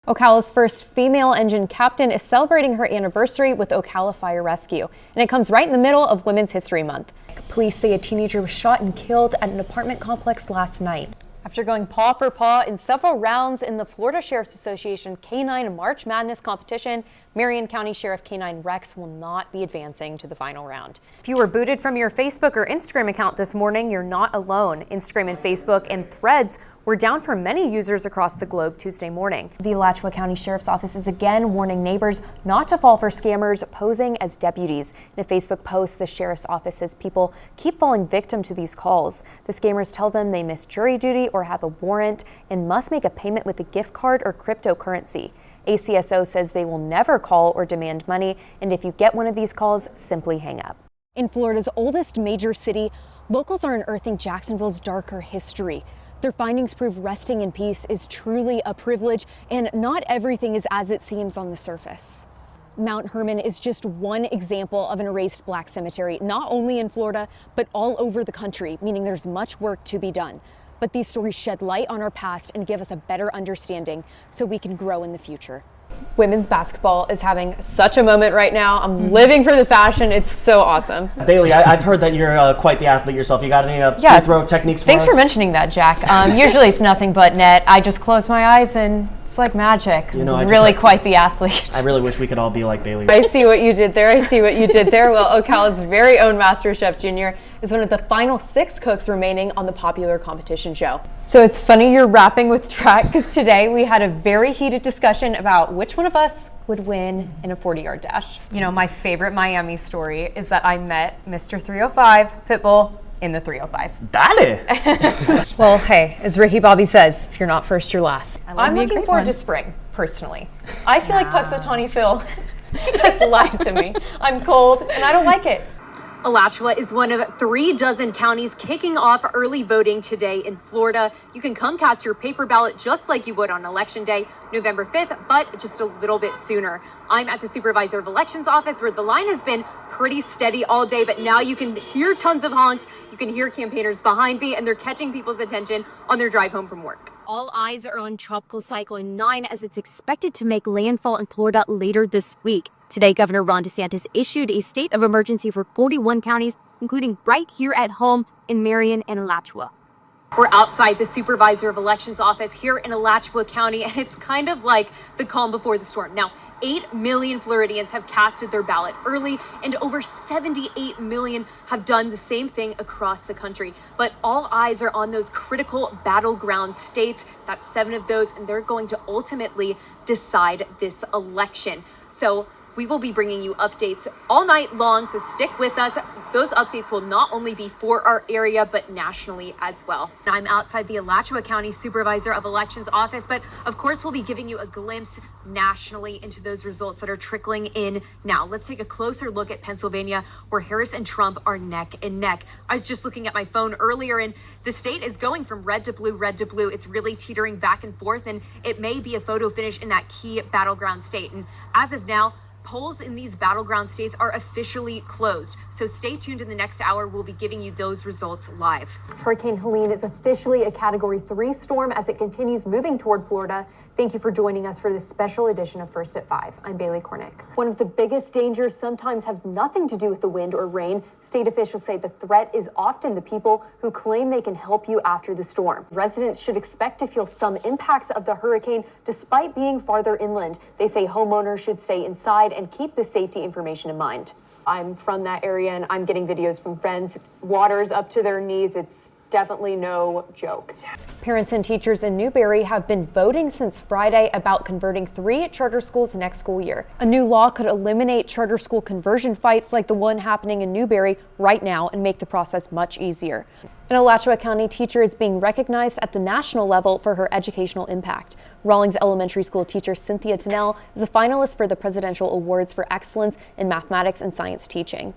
Ocala's first female engine captain is celebrating her anniversary with Ocala Fire Rescue, and it comes right in the middle of Women's History Month. Police say a teenager was shot and killed at an apartment complex last night. After going paw for paw in several rounds in the Florida Sheriff's Association K-9 March Madness competition, Marion County Sheriff K-9 Rex will not be advancing to the final round. If you were booted from your Facebook or Instagram account this morning, you're not alone. Instagram and Facebook and Threads were down for many users across the globe Tuesday morning. The Alachua County Sheriff's Office is again warning neighbors not to fall for scammers posing as deputies. In a Facebook post, the Sheriff's Office says people keep falling victim to these calls. The scammers tell them they miss jury duty or have a warrant and must make a payment with a gift card or cryptocurrency. ACSO says they will never call or demand money, and if you get one of these calls, simply hang up. In Florida's oldest major city, locals are unearthing Jacksonville's darker history. Their findings prove resting in peace is truly a privilege, and not everything is as it seems on the surface. Mount Hermon is just one example of an erased black cemetery, not only in Florida, but all over the country, meaning there's much work to be done. But these stories shed light on our past and give us a better understanding so we can grow in the future. Women's basketball is having such a moment right now. I'm living for the fashion. It's so awesome. Bailey, I've heard that you're quite the athlete yourself. You got any free throw techniques for us? Thanks for mentioning that, Jack. Usually it's nothing but net. I just close my eyes and it's like magic. You know, really quite the athlete. I really wish we could all be like Bailey. I see what you did there. I see what you did there. Well, Ocala's very own Master Chef Jr. is one of the final 6 cooks remaining on the popular competition show. So it's funny you're rapping with track, because today we had a very heated discussion about which one of us would win in a 40-yard dash. You know, my favorite Miami story is that I met Mr. 305, Pitbull, in the 305. Dale! Well, hey, as Ricky Bobby says, if you're not first, you're last. I'm looking forward to spring, personally. I feel like Puxatawny Phil has lied to me. I'm cold and I don't like it. Alachua is one of 3 dozen counties kicking off early voting today in Florida. You can come cast your paper ballot just like you would on Election Day, November 5th, but just a little bit sooner. I'm at the Supervisor of Elections office where the line has been pretty steady all day, but now you can hear tons of honks. You can hear campaigners behind me, and they're catching people's attention on their drive home from work. All eyes are on Tropical Cyclone 9 as it's expected to make landfall in Florida later this week. Today, Governor Ron DeSantis issued a state of emergency for 41 counties, including right here at home in Marion and Alachua. We're outside the Supervisor of Elections office here in Alachua County, and it's kind of like the calm before the storm. Now, 8 million Floridians have casted their ballot early, and over 78 million have done the same thing across the country. But all eyes are on those critical battleground states. That's 7 of those, and they're going to ultimately decide this election. So we will be bringing you updates all night long, so stick with us. Those updates will not only be for our area, but nationally as well. I'm outside the Alachua County Supervisor of Elections office, but of course we'll be giving you a glimpse nationally into those results that are trickling in now. Let's take a closer look at Pennsylvania, where Harris and Trump are neck and neck. I was just looking at my phone earlier, and the state is going from red to blue, red to blue. It's really teetering back and forth, and it may be a photo finish in that key battleground state. And as of now, polls in these battleground states are officially closed. So stay tuned in the next hour. We'll be giving you those results live. Hurricane Helene is officially a Category 3 storm as it continues moving toward Florida. Thank you for joining us for this special edition of First at 5. I'm Bailey Korinek. One of the biggest dangers sometimes has nothing to do with the wind or rain. State officials say the threat is often the people who claim they can help you after the storm. Residents should expect to feel some impacts of the hurricane despite being farther inland. They say homeowners should stay inside and keep the safety information in mind. I'm from that area and I'm getting videos from friends. Water's up to their knees. It's definitely no joke. Parents and teachers in Newberry have been voting since Friday about converting 3 charter schools next school year. A new law could eliminate charter school conversion fights like the one happening in Newberry right now and make the process much easier. An Alachua County teacher is being recognized at the national level for her educational impact. Rawlings Elementary School teacher Cynthia Tennell is a finalist for the Presidential Awards for Excellence in Mathematics and Science Teaching.